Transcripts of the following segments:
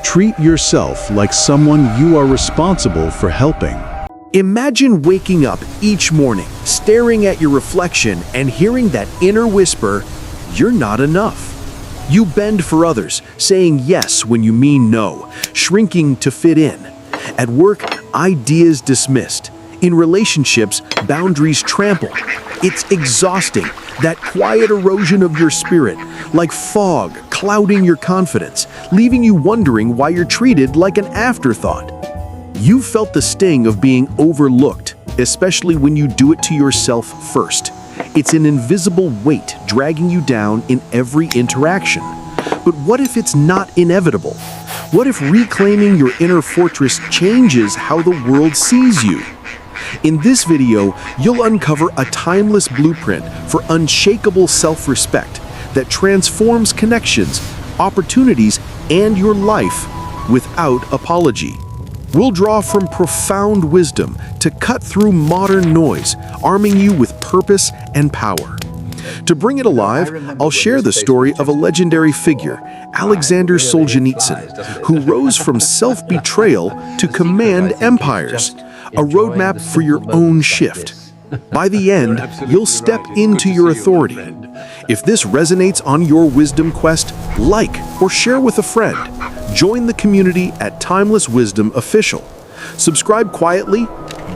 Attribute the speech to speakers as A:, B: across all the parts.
A: Treat yourself like someone you are responsible for helping.
B: Imagine waking up each morning, staring at your reflection and hearing that inner whisper, "You're not enough." You bend for others, saying yes when you mean no, shrinking to fit in. At work, ideas dismissed. In relationships, boundaries trampled. It's exhausting, that quiet erosion of your spirit, like fog clouding your confidence, leaving you wondering why you're treated like an afterthought. You felt the sting of being overlooked, especially when you do it to yourself first. It's an invisible weight dragging you down in every interaction. But what if it's not inevitable? What if reclaiming your inner fortress changes how the world sees you? In this video, you'll uncover a timeless blueprint for unshakable self-respect that transforms connections, opportunities, and your life without apology. We'll draw from profound wisdom to cut through modern noise, arming you with purpose and power. To bring it alive, I'll share the story of a legendary figure, Aleksandr Solzhenitsyn, who rose from self-betrayal to command empires, a roadmap for your own shift. By the end, you'll step into your authority. If this resonates on your wisdom quest, like or share with a friend. Join the community at Timeless Wisdom Official. Subscribe quietly,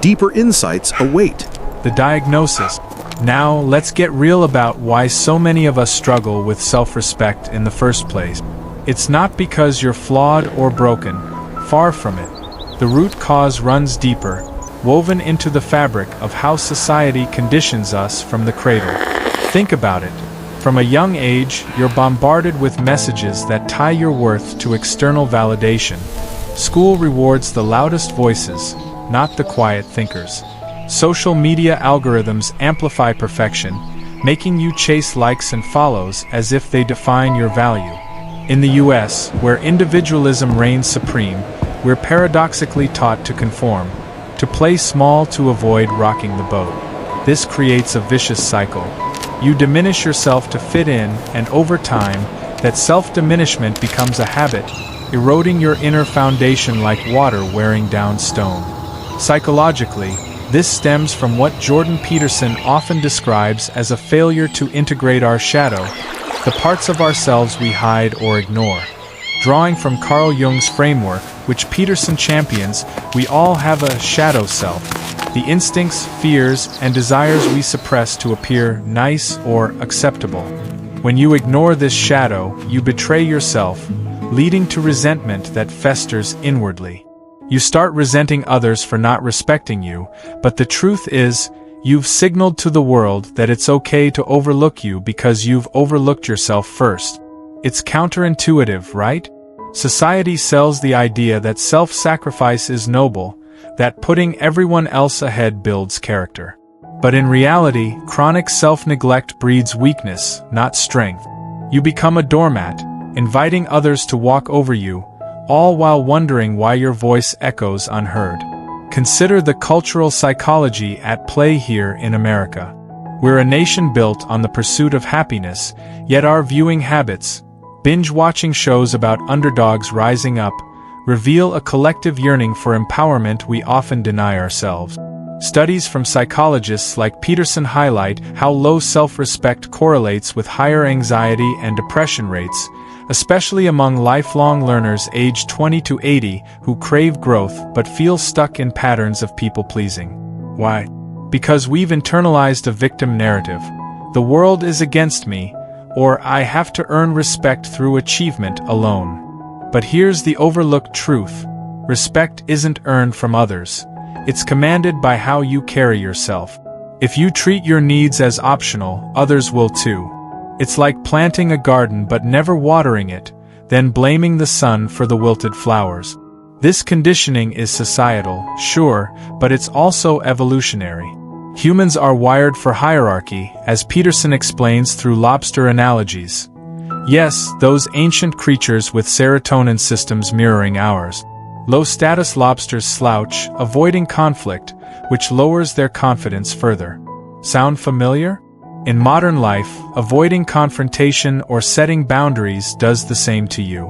B: deeper insights await.
C: The diagnosis. Now, let's get real about why so many of us struggle with self-respect in the first place. It's not because you're flawed or broken. Far from it. The root cause runs deeper, woven into the fabric of how society conditions us from the cradle. Think about it. From a young age, you're bombarded with messages that tie your worth to external validation. School rewards the loudest voices, not the quiet thinkers. Social media algorithms amplify perfection, making you chase likes and follows as if they define your value. In the US, where individualism reigns supreme, we're paradoxically taught to conform, to play small to avoid rocking the boat. This creates a vicious cycle. You diminish yourself to fit in, and over time, that self-diminishment becomes a habit, eroding your inner foundation like water wearing down stone. Psychologically, this stems from what Jordan Peterson often describes as a failure to integrate our shadow, the parts of ourselves we hide or ignore. Drawing from Carl Jung's framework, which Peterson champions, we all have a shadow self, the instincts, fears, and desires we suppress to appear nice or acceptable. When you ignore this shadow, you betray yourself, leading to resentment that festers inwardly. You start resenting others for not respecting you, but the truth is, you've signaled to the world that it's okay to overlook you because you've overlooked yourself first. It's counterintuitive, right? Society sells the idea that self-sacrifice is noble, that putting everyone else ahead builds character. But in reality, chronic self-neglect breeds weakness, not strength. You become a doormat, inviting others to walk over you, all while wondering why your voice echoes unheard. Consider the cultural psychology at play here in America. We're a nation built on the pursuit of happiness, yet our viewing habits, binge-watching shows about underdogs rising up, reveal a collective yearning for empowerment we often deny ourselves. Studies from psychologists like Peterson highlight how low self-respect correlates with higher anxiety and depression rates, especially among lifelong learners aged 20 to 80 who crave growth but feel stuck in patterns of people-pleasing. Why? Because we've internalized a victim narrative. The world is against me, or I have to earn respect through achievement alone. But here's the overlooked truth. Respect isn't earned from others. It's commanded by how you carry yourself. If you treat your needs as optional, others will too. It's like planting a garden but never watering it, then blaming the sun for the wilted flowers. This conditioning is societal, sure, but it's also evolutionary. Humans are wired for hierarchy, as Peterson explains through lobster analogies. Yes, those ancient creatures with serotonin systems mirroring ours. Low-status lobsters slouch, avoiding conflict, which lowers their confidence further. Sound familiar? In modern life, avoiding confrontation or setting boundaries does the same to you.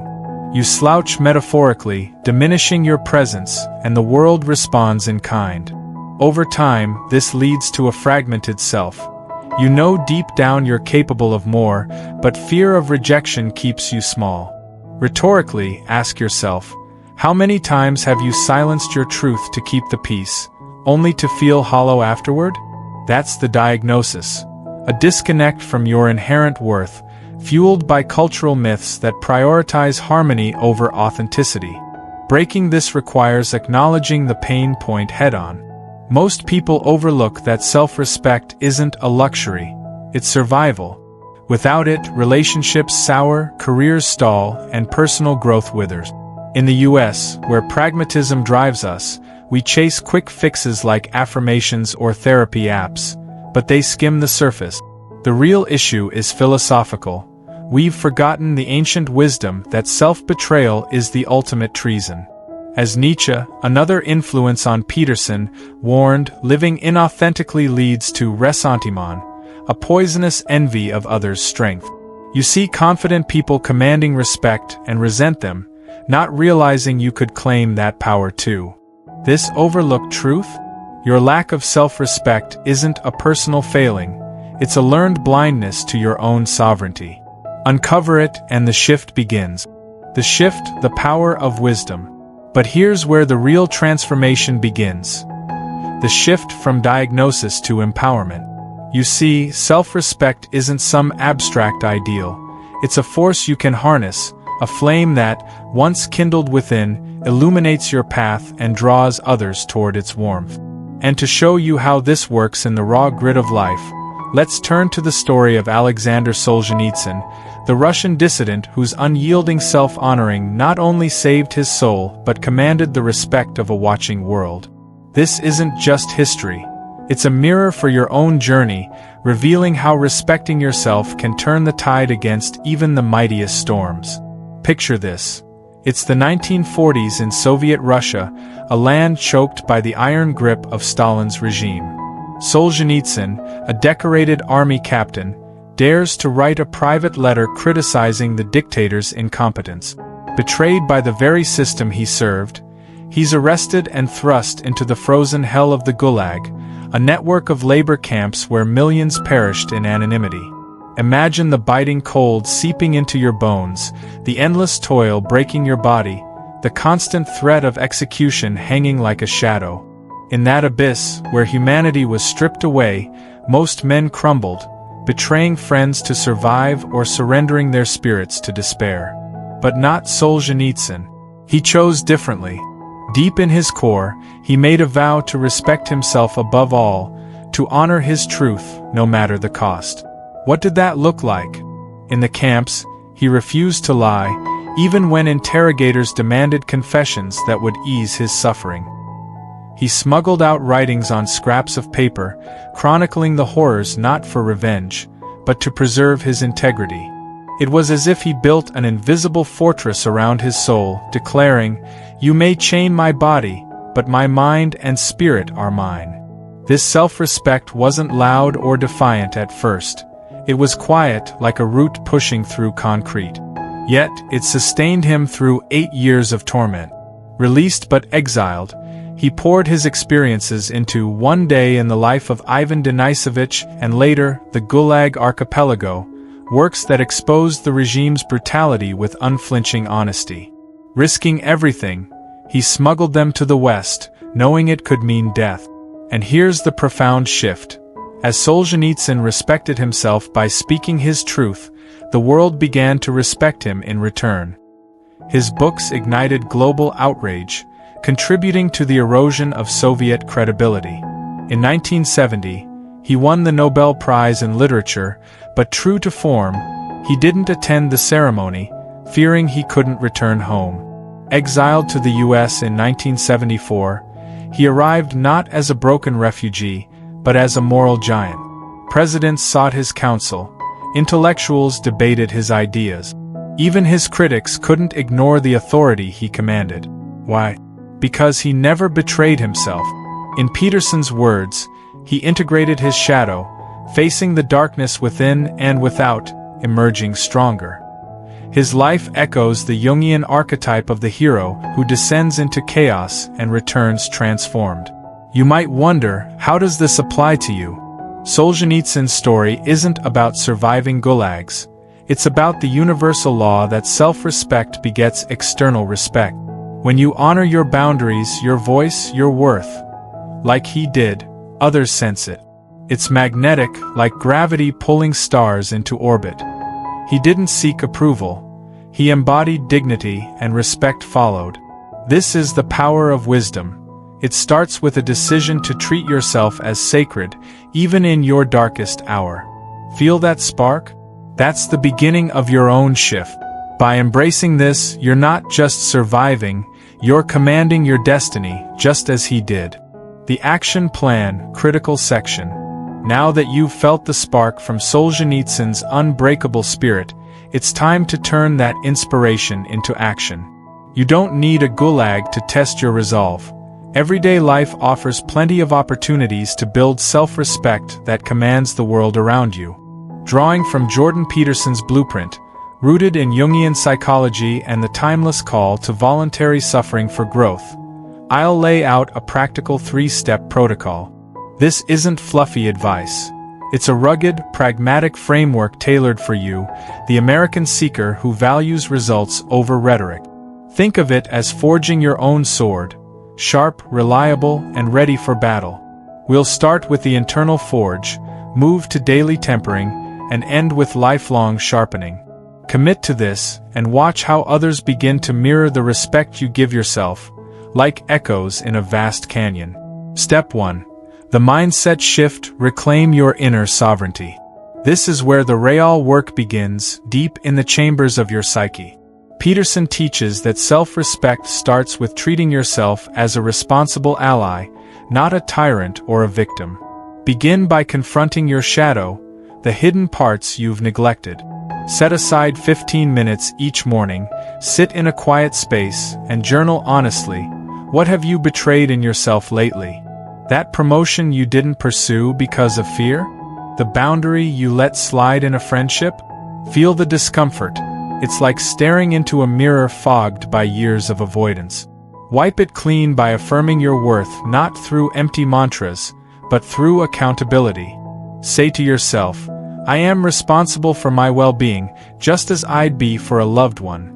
C: You slouch metaphorically, diminishing your presence, and the world responds in kind. Over time, this leads to a fragmented self. You know deep down you're capable of more, but fear of rejection keeps you small. Rhetorically, ask yourself, how many times have you silenced your truth to keep the peace, only to feel hollow afterward? That's the diagnosis. A disconnect from your inherent worth, fueled by cultural myths that prioritize harmony over authenticity. Breaking this requires acknowledging the pain point head-on. Most people overlook that self-respect isn't a luxury, it's survival. Without it, relationships sour, careers stall, and personal growth withers. In the US, where pragmatism drives us, we chase quick fixes like affirmations or therapy apps, but they skim the surface. The real issue is philosophical. We've forgotten the ancient wisdom that self-betrayal is the ultimate treason. As Nietzsche, another influence on Peterson, warned, living inauthentically leads to ressentiment, a poisonous envy of others' strength. You see confident people commanding respect and resent them, not realizing you could claim that power too. This overlooked truth? Your lack of self-respect isn't a personal failing, it's a learned blindness to your own sovereignty. Uncover it and the shift begins. The shift, the power of wisdom. But here's where the real transformation begins. The shift from diagnosis to empowerment. You see, self-respect isn't some abstract ideal. It's a force you can harness, a flame that, once kindled within, illuminates your path and draws others toward its warmth. And to show you how this works in the raw grit of life, let's turn to the story of Aleksandr Solzhenitsyn, the Russian dissident whose unyielding self-honoring not only saved his soul but commanded the respect of a watching world. This isn't just history. It's a mirror for your own journey, revealing how respecting yourself can turn the tide against even the mightiest storms. Picture this. It's the 1940s in Soviet Russia, a land choked by the iron grip of Stalin's regime. Solzhenitsyn, a decorated army captain, dares to write a private letter criticizing the dictator's incompetence. Betrayed by the very system he served, he's arrested and thrust into the frozen hell of the Gulag, a network of labor camps where millions perished in anonymity. Imagine the biting cold seeping into your bones, the endless toil breaking your body, the constant threat of execution hanging like a shadow. In that abyss, where humanity was stripped away, most men crumbled, betraying friends to survive or surrendering their spirits to despair. But not Solzhenitsyn. He chose differently. Deep in his core, he made a vow to respect himself above all, to honor his truth, no matter the cost. What did that look like? In the camps, he refused to lie, even when interrogators demanded confessions that would ease his suffering. He smuggled out writings on scraps of paper, chronicling the horrors not for revenge, but to preserve his integrity. It was as if he built an invisible fortress around his soul, declaring, "You may chain my body, but my mind and spirit are mine." This self-respect wasn't loud or defiant at first. It was quiet, like a root pushing through concrete. Yet, it sustained him through 8 years of torment. Released but exiled, he poured his experiences into One Day in the Life of Ivan Denisovich and later, the Gulag Archipelago, works that exposed the regime's brutality with unflinching honesty. Risking everything, he smuggled them to the West, knowing it could mean death. And here's the profound shift. As Solzhenitsyn respected himself by speaking his truth, the world began to respect him in return. His books ignited global outrage, contributing to the erosion of Soviet credibility. In 1970, he won the Nobel Prize in Literature, but true to form, he didn't attend the ceremony, fearing he couldn't return home. Exiled to the US in 1974, he arrived not as a broken refugee, but as a moral giant. Presidents sought his counsel, intellectuals debated his ideas. Even his critics couldn't ignore the authority he commanded. Why? Because he never betrayed himself. In Peterson's words, he integrated his shadow, facing the darkness within and without, emerging stronger. His life echoes the Jungian archetype of the hero who descends into chaos and returns transformed. You might wonder, how does this apply to you? Solzhenitsyn's story isn't about surviving gulags. It's about the universal law that self-respect begets external respect. When you honor your boundaries, your voice, your worth, like he did, others sense it. It's magnetic, like gravity pulling stars into orbit. He didn't seek approval. He embodied dignity, and respect followed. This is the power of wisdom. It starts with a decision to treat yourself as sacred, even in your darkest hour. Feel that spark? That's the beginning of your own shift. By embracing this, you're not just surviving, you're commanding your destiny, just as he did. The action plan, critical section. Now that you've felt the spark from Solzhenitsyn's unbreakable spirit, it's time to turn that inspiration into action. You don't need a gulag to test your resolve. Everyday life offers plenty of opportunities to build self-respect that commands the world around you. Drawing from Jordan Peterson's blueprint, rooted in Jungian psychology and the timeless call to voluntary suffering for growth, I'll lay out a practical 3-step protocol. This isn't fluffy advice. It's a rugged, pragmatic framework tailored for you, the American seeker who values results over rhetoric. Think of it as forging your own sword, sharp, reliable, and ready for battle. We'll start with the internal forge, move to daily tempering, and end with lifelong sharpening. Commit to this, and watch how others begin to mirror the respect you give yourself, like echoes in a vast canyon. Step 1. The mindset shift. Reclaim your inner sovereignty. This is where the real work begins, deep in the chambers of your psyche. Peterson teaches that self-respect starts with treating yourself as a responsible ally, not a tyrant or a victim. Begin by confronting your shadow, the hidden parts you've neglected. Set aside 15 minutes each morning, sit in a quiet space, and journal honestly. What have you betrayed in yourself lately? That promotion you didn't pursue because of fear? The boundary you let slide in a friendship? Feel the discomfort. It's like staring into a mirror fogged by years of avoidance. Wipe it clean by affirming your worth not through empty mantras, but through accountability. Say to yourself, I am responsible for my well-being, just as I'd be for a loved one.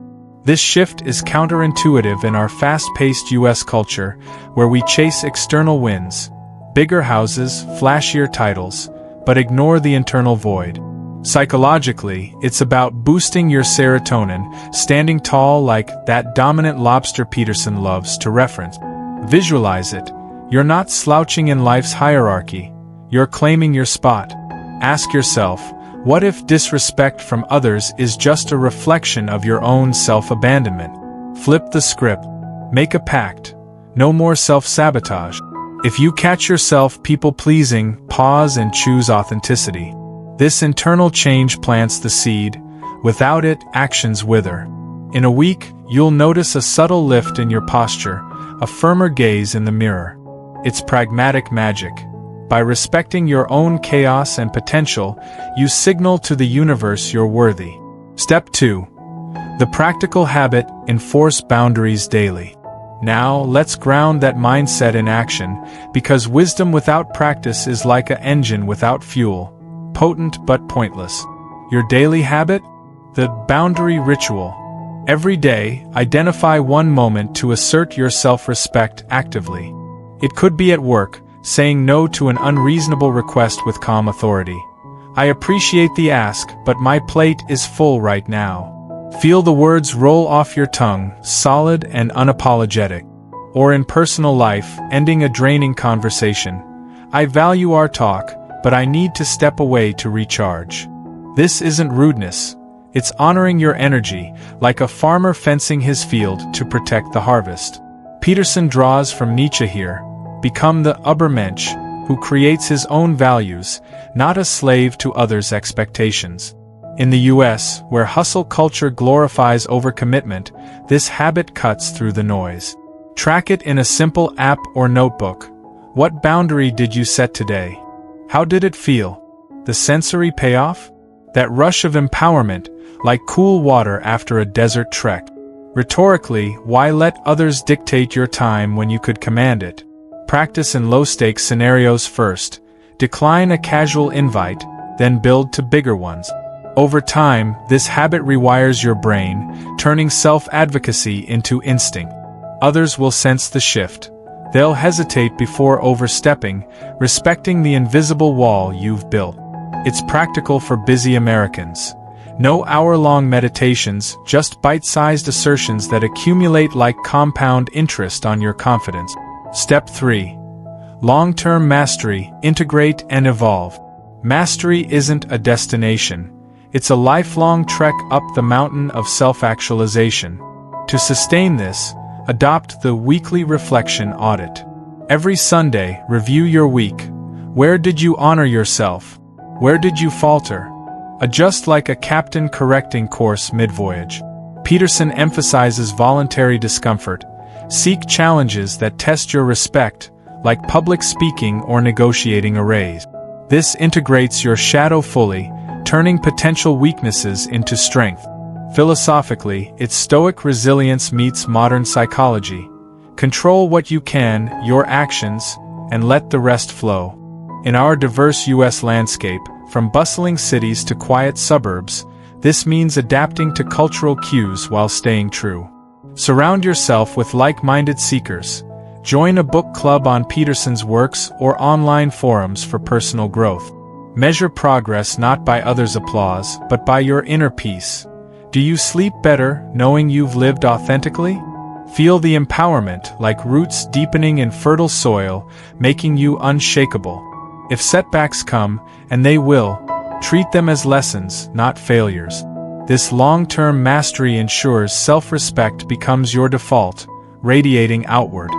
C: This shift is counterintuitive in our fast-paced US culture, where we chase external wins, bigger houses, flashier titles, but ignore the internal void. Psychologically, it's about boosting your serotonin, standing tall like that dominant lobster Peterson loves to reference. Visualize it. You're not slouching in life's hierarchy. You're claiming your spot. Ask yourself, what if disrespect from others is just a reflection of your own self-abandonment? Flip the script. Make a pact. No more self-sabotage. If you catch yourself people-pleasing, pause and choose authenticity. This internal change plants the seed. Without it, actions wither. In a week, you'll notice a subtle lift in your posture, a firmer gaze in the mirror. It's pragmatic magic. By respecting your own chaos and potential, you signal to the universe you're worthy. Step 2. The practical habit. Enforce boundaries daily. Now, let's ground that mindset in action, because wisdom without practice is like an engine without fuel, potent but pointless. Your daily habit? The boundary ritual. Every day, identify one moment to assert your self-respect actively. It could be at work, saying no to an unreasonable request with calm authority. I appreciate the ask, but my plate is full right now. Feel the words roll off your tongue, solid and unapologetic. Or in personal life, ending a draining conversation. I value our talk, but I need to step away to recharge. This isn't rudeness. It's honoring your energy, like a farmer fencing his field to protect the harvest. Peterson draws from Nietzsche here. Become the Übermensch, who creates his own values, not a slave to others' expectations. In the US, where hustle culture glorifies overcommitment, this habit cuts through the noise. Track it in a simple app or notebook. What boundary did you set today? How did it feel? The sensory payoff? That rush of empowerment, like cool water after a desert trek. Rhetorically, why let others dictate your time when you could command it? Practice in low-stakes scenarios first. Decline a casual invite, then build to bigger ones. Over time, this habit rewires your brain, turning self-advocacy into instinct. Others will sense the shift. They'll hesitate before overstepping, respecting the invisible wall you've built. It's practical for busy Americans. No hour-long meditations, just bite-sized assertions that accumulate like compound interest on your confidence. Step 3. Long-term mastery, integrate and evolve. Mastery isn't a destination. It's a lifelong trek up the mountain of self-actualization. To sustain this, adopt the weekly reflection audit. Every Sunday, review your week. Where did you honor yourself? Where did you falter? Adjust like a captain correcting course mid-voyage. Peterson emphasizes voluntary discomfort. Seek challenges that test your respect, like public speaking or negotiating a raise. This integrates your shadow fully, turning potential weaknesses into strength. Philosophically, it's Stoic resilience meets modern psychology. Control what you can, your actions, and let the rest flow. In our diverse U.S. landscape, from bustling cities to quiet suburbs, this means adapting to cultural cues while staying true. Surround yourself with like-minded seekers. Join a book club on Peterson's works or online forums for personal growth. Measure progress not by others' applause, but by your inner peace. Do you sleep better knowing you've lived authentically? Feel the empowerment, like roots deepening in fertile soil, making you unshakable. If setbacks come, and they will, treat them as lessons, not failures. This long-term mastery ensures self-respect becomes your default, radiating outward.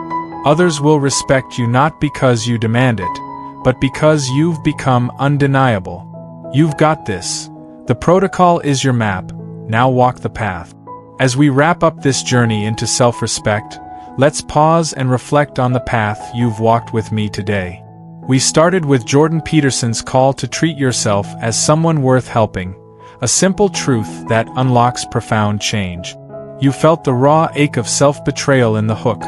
C: Others will respect you not because you demand it, but because you've become undeniable. You've got this. The protocol is your map. Now walk the path. As we wrap up this journey into self-respect, let's pause and reflect on the path you've walked with me today. We started with Jordan Peterson's call to treat yourself as someone worth helping, a simple truth that unlocks profound change. You felt the raw ache of self-betrayal in the hook,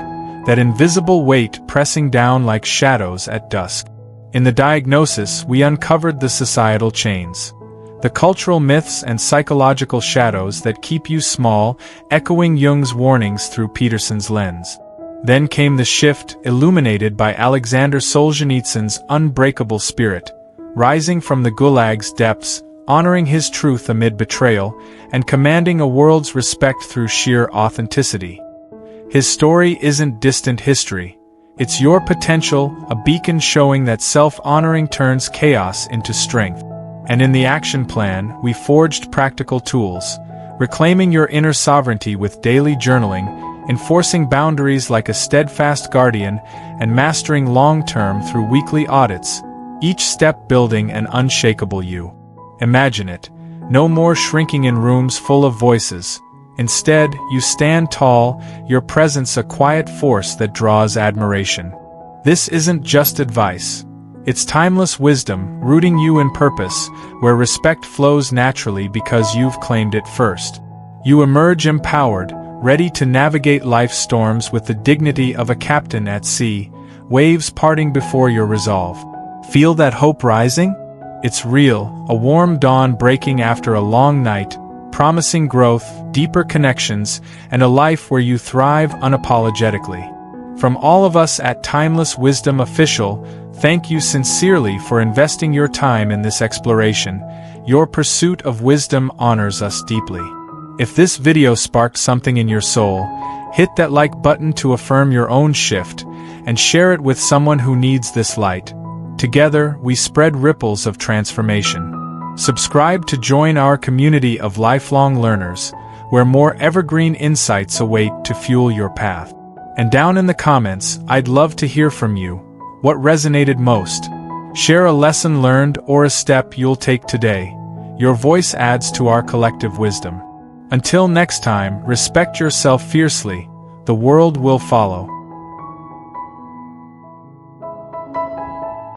C: that invisible weight pressing down like shadows at dusk. In the diagnosis, we uncovered the societal chains, the cultural myths and psychological shadows that keep you small, echoing Jung's warnings through Peterson's lens. Then came the shift, illuminated by Aleksandr Solzhenitsyn's unbreakable spirit, rising from the Gulag's depths, honoring his truth amid betrayal, and commanding a world's respect through sheer authenticity. His story isn't distant history. It's your potential, a beacon showing that self-honoring turns chaos into strength. And in the action plan, we forged practical tools, reclaiming your inner sovereignty with daily journaling, enforcing boundaries like a steadfast guardian, and mastering long-term through weekly audits, each step building an unshakable you. Imagine it. No more shrinking in rooms full of voices. Instead, you stand tall, your presence a quiet force that draws admiration. This isn't just advice. It's timeless wisdom, rooting you in purpose, where respect flows naturally because you've claimed it first. You emerge empowered, ready to navigate life's storms with the dignity of a captain at sea, waves parting before your resolve. Feel that hope rising? It's real, a warm dawn breaking after a long night, promising growth, deeper connections, and a life where you thrive unapologetically. From all of us at Timeless Wisdom Official, thank you sincerely for investing your time in this exploration. Your pursuit of wisdom honors us deeply. If this video sparked something in your soul, hit that like button to affirm your own shift, and share it with someone who needs this light. Together, we spread ripples of transformation. Subscribe to join our community of lifelong learners, where more evergreen insights await to fuel your path. And down in the comments, I'd love to hear from you. What resonated most? Share a lesson learned or a step you'll take today. Your voice adds to our collective wisdom. Until next time, respect yourself fiercely. The world will follow.